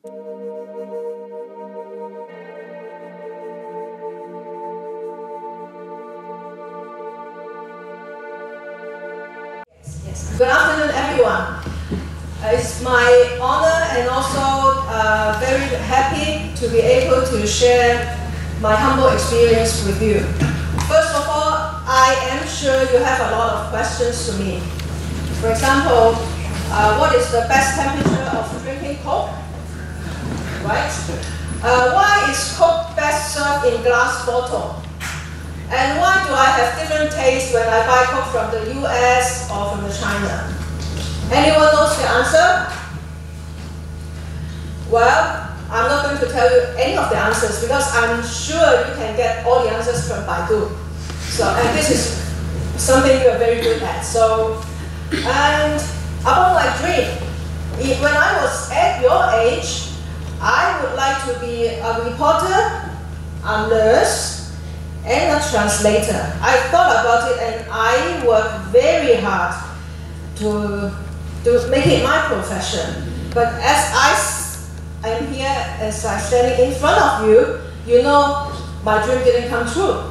Yes. Good afternoon, everyone. It's my honor and also very happy to be able to share my humble experience with you. First of all, I am sure you have a lot of questions to me. For example, what is the best temperature of drinking Coke? Right? Why is Coke best served in glass bottle? And why do I have different tastes when I buy Coke from the US or from China? Anyone knows the answer? Well, I'm not going to tell you any of the answers because I'm sure you can get all the answers from Baidu. So, and this is something you are very good at. So, and about my dream, when I was at your age, I would like to be a reporter, a nurse, and a translator. I thought about it and I worked very hard to make it my profession. But as I'm here, as I'm standing in front of you, you know my dream didn't come true.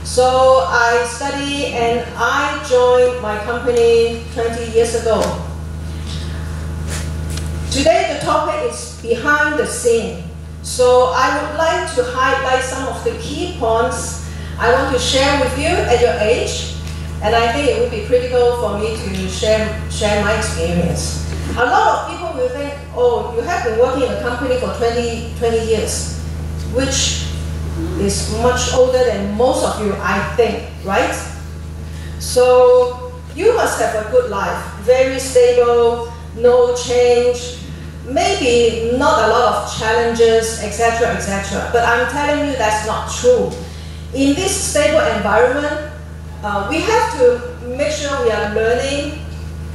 So I studied and I joined my company 20 years ago. Today the topic is behind the scene. So I would like to highlight some of the key points I want to share with you at your age. And I think it would be critical for me to share my experience. A lot of people will think, oh, you have been working in a company for 20 years, which is much older than most of you, I think, right? So you must have a good life, very stable, no change, maybe not a lot of challenges, etc., etc. But I'm telling you that's not true. In this stable environment, we have to make sure we are learning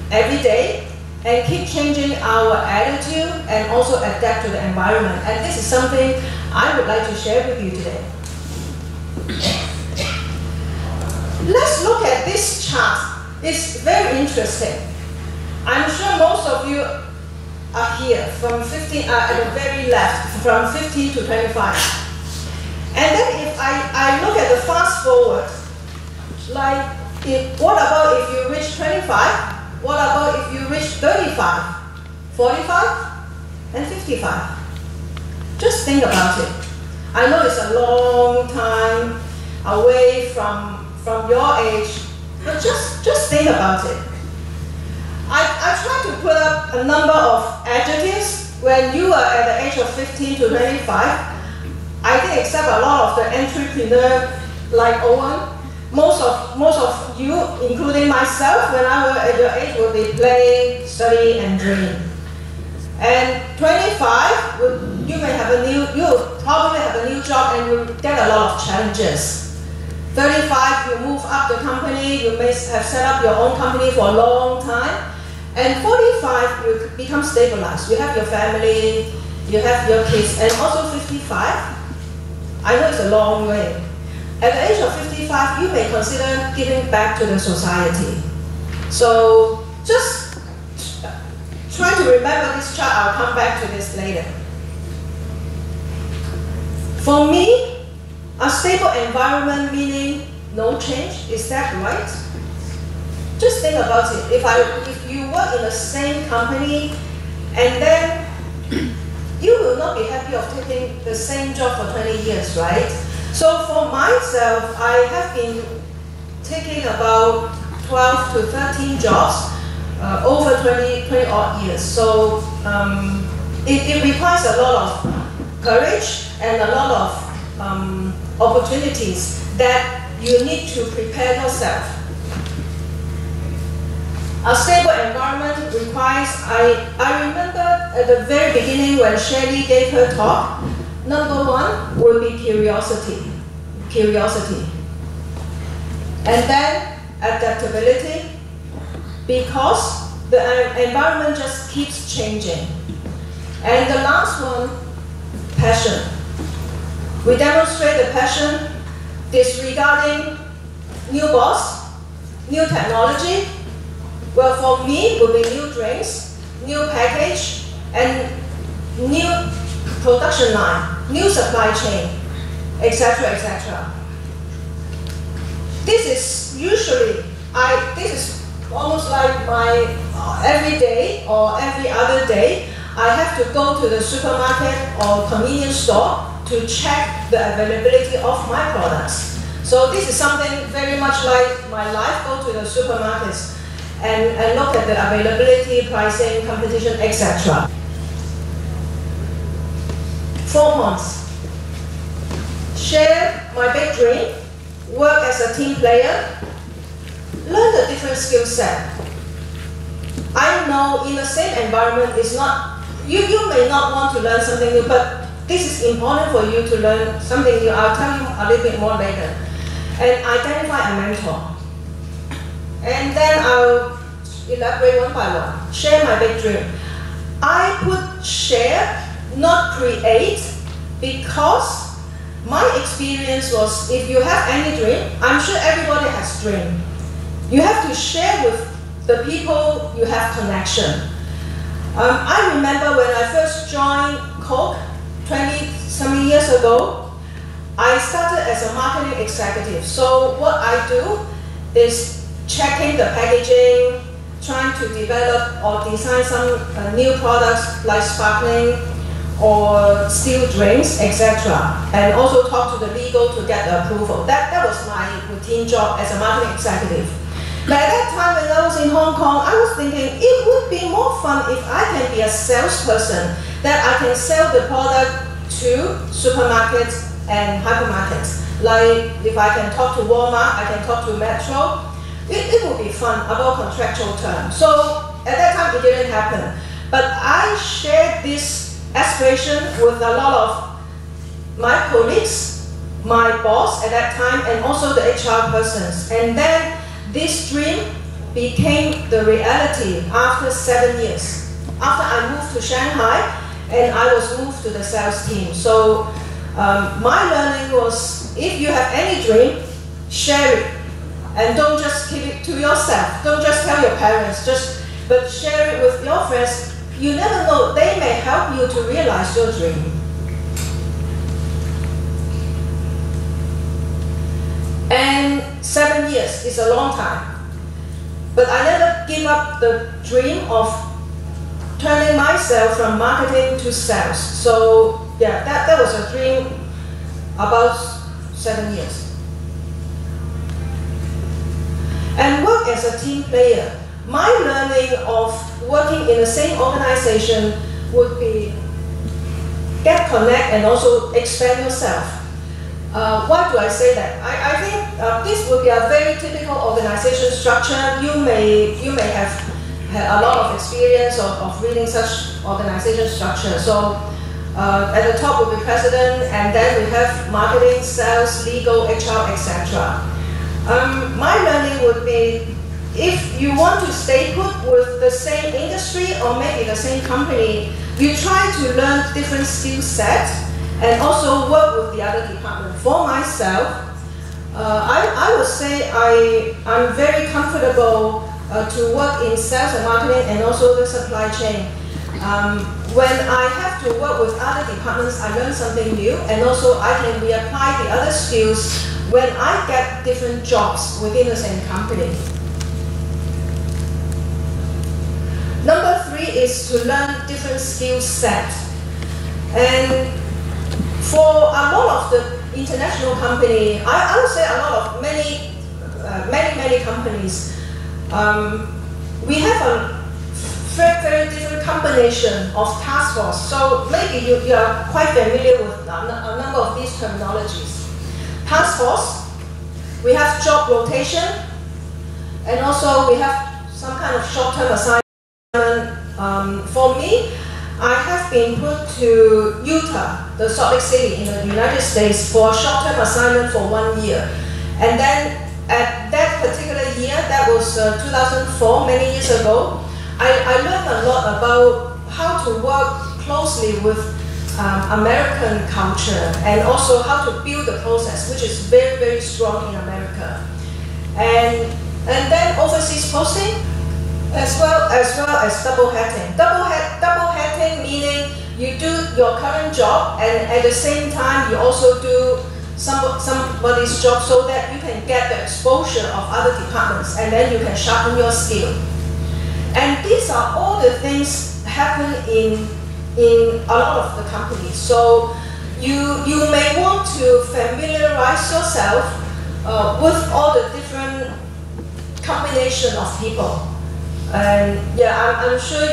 every day and keep changing our attitude and also adapt to the environment. And this is something I would like to share with you today. Let's look at this chart. It's very interesting. I'm sure most of you are here from 15, at the very left, from 15 to 25. And then if I look at the fast forward, like, what about if you reach 25? What about if you reach 35, 45, and 55? Just think about it. I know it's a long time away from your age, but just think about it. I tried to put up a number of adjectives when you are at the age of 15 to 25. I think except a lot of the entrepreneur like Owen, most of you, including myself, when I was at your age, would be play, study, and dream. And 25, you probably have a new job and you get a lot of challenges. 35, you move up the company, you may have set up your own company for a long time. And 45, you become stabilized. You have your family, you have your kids, and also 55. I know it's a long way. At the age of 55, you may consider giving back to the society. So just try to remember this chart. I'll come back to this later. For me, a stable environment meaning no change. Is that right? Just think about it. If you work in the same company and then you will not be happy of taking the same job for 20 years, right? So for myself, I have been taking about 12 to 13 jobs over 20 odd years. So it requires a lot of courage and a lot of opportunities that you need to prepare yourself. A stable environment requires, I remember at the very beginning when Shirley gave her talk, number one would be curiosity. And then adaptability, because the environment just keeps changing. And the last one, passion. We demonstrate the passion disregarding new boss, new technology. Well, for me, it would be new drinks, new package, and new production line, new supply chain, etc., etc. This is usually, this is almost like my every day or every other day, I have to go to the supermarket or convenience store to check the availability of my products. So this is something very much like my life, go to the supermarkets and look at the availability, pricing, competition, etc. 4 months. Share my big dream, work as a team player, learn a different skill set. I know in the same environment is not, you may not want to learn something new, but this is important for you to learn something new. I'll tell you a little bit more later. And identify a mentor. And then I'll elaborate one by one. Share my big dream. I put share, not create, because my experience was if you have any dream, I'm sure everybody has dream. You have to share with the people you have connection. I remember when I first joined Coke 20-something years ago, I started as a marketing executive. So what I do is checking the packaging, trying to develop or design some new products like sparkling or still drinks, etc. And also talk to the legal to get the approval. That was my routine job as a marketing executive. But at that time when I was in Hong Kong, I was thinking it would be more fun if I can be a salesperson, that I can sell the product to supermarkets and hypermarkets. Like if I can talk to Walmart, I can talk to Metro, it would be fun about contractual terms. So at that time it didn't happen. But I shared this aspiration with a lot of my colleagues, my boss at that time, and also the HR persons. And then this dream became the reality after 7 years. After I moved to Shanghai and I was moved to the sales team. So my learning was, if you have any dream, share it. And don't just keep it to yourself. Don't just tell your parents, but share it with your friends. You never know, they may help you to realize your dream. And 7 years is a long time. But I never give up the dream of turning myself from marketing to sales. So yeah, that was a dream about 7 years. And work as a team player. My learning of working in the same organization would be get connect and also expand yourself. Why do I say that? I think this would be a very typical organization structure. You may have had a lot of experience of reading such organization structure. So at the top will be president, and then we have marketing, sales, legal, HR, etc. My learning would be, if you want to stay put with the same industry or maybe the same company, you try to learn different skill sets and also work with the other department. For myself, I would say I'm very comfortable to work in sales and marketing and also the supply chain. When I have to work with other departments, I learn something new, and also I can reapply the other skills when I get different jobs within the same company. Number 3 is to learn different skill sets. And for a lot of the international company, I would say a lot of many companies, we have a very different combination of task force. So maybe you are quite familiar with a number of these terminologies. Task force, we have job rotation, and also we have some kind of short-term assignment. For me, I have been put to Utah, the Salt Lake City in the United States, for a short-term assignment for 1 year. And then at that particular year, that was 2004, many years ago, I learned a lot about how to work closely with American culture, and also how to build the process, which is very, very strong in America. And then overseas posting, as well as double hatting. Double hatting meaning you do your current job, and at the same time, you also do somebody's job so that you can get the exposure of other departments, and then you can sharpen your skill. And these are all the things happen in a lot of the companies. So you may want to familiarize yourself with all the different combination of people. And yeah, I'm sure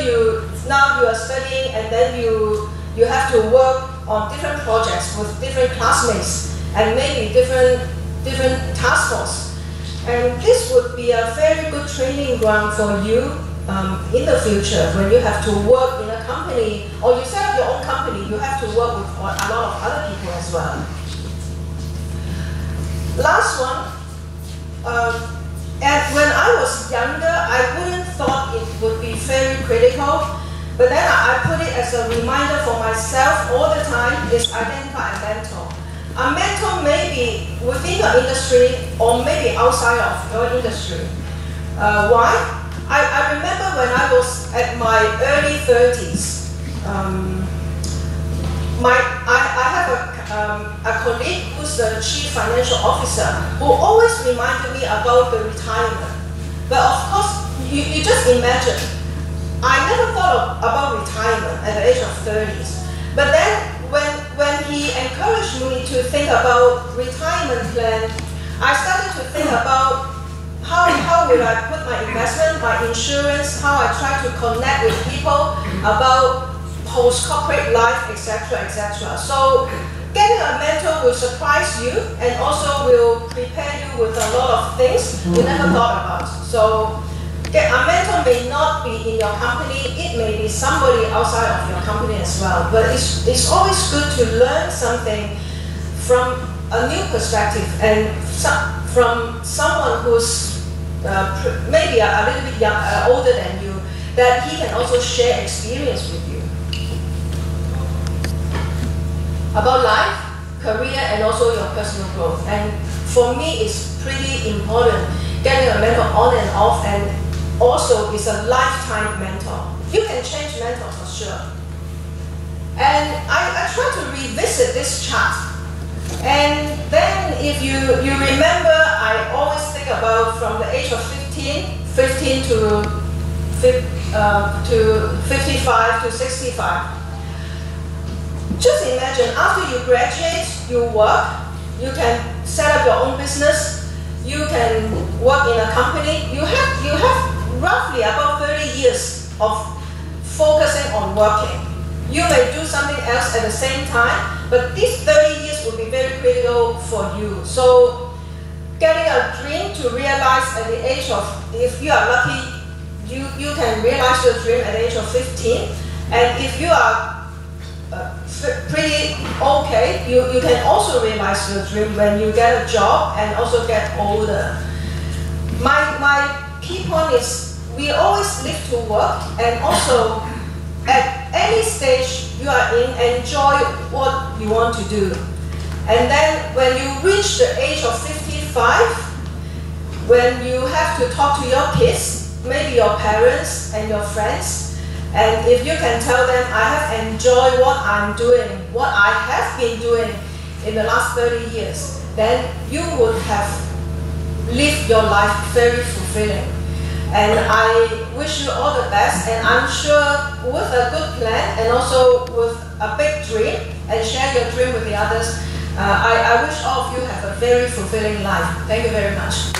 now you are studying, and then you have to work on different projects with different classmates and maybe different task force. And this would be a very good training ground for you in the future when you have to work in a company, or you set up your own company. You have to work with a lot of other people as well. Last one. And when I was younger, I wouldn't thought it would be very critical, but then I put it as a reminder for myself all the time, is identify a mentor. A mentor may be within your industry or maybe outside of your industry. Why? I remember when I was at my early 30s, I have a colleague who's the chief financial officer who always reminded me about the retirement. But of course, you just imagine, I never thought about retirement at the age of 30s. But then when he encouraged me to think about retirement plan, I started to think about how will I put my investment, my insurance, how I try to connect with people about post-corporate life, etc., etc. So getting a mentor will surprise you and also will prepare you with a lot of things you never thought about. So a mentor may not be in your company, it may be somebody outside of your company as well. But it's always good to learn something from a new perspective and from someone who's maybe a little bit older than you, that he can also share experience with you about life, career, and also your personal growth. And for me, it's pretty important getting a mentor on and off, and also is a lifetime mentor. You can change mentors for sure. And I try to revisit this chart. And then if you remember, I always think about from the age of 15 to 55 to 65. Just imagine, after you graduate, you work, you can set up your own business, you can work in a company. You have roughly about 30 years of focusing on working. You may do something else at the same time, but these 30 years will be very critical for you. So getting a dream to realize at the age of, if you are lucky, you can realize your dream at the age of 15. And if you are pretty okay, you can also realize your dream when you get a job and also get older. My key point is we always live to work, and also at any stage you are in, enjoy what you want to do. And then when you reach the age of 55, when you have to talk to your kids, maybe your parents and your friends, and if you can tell them, I have enjoyed what I'm doing, what I have been doing in the last 30 years, then you would have lived your life very fulfilling. And I wish you all the best, and I'm sure with a good plan and also with a big dream, and share your dream with the others, I wish all of you have a very fulfilling life. Thank you very much.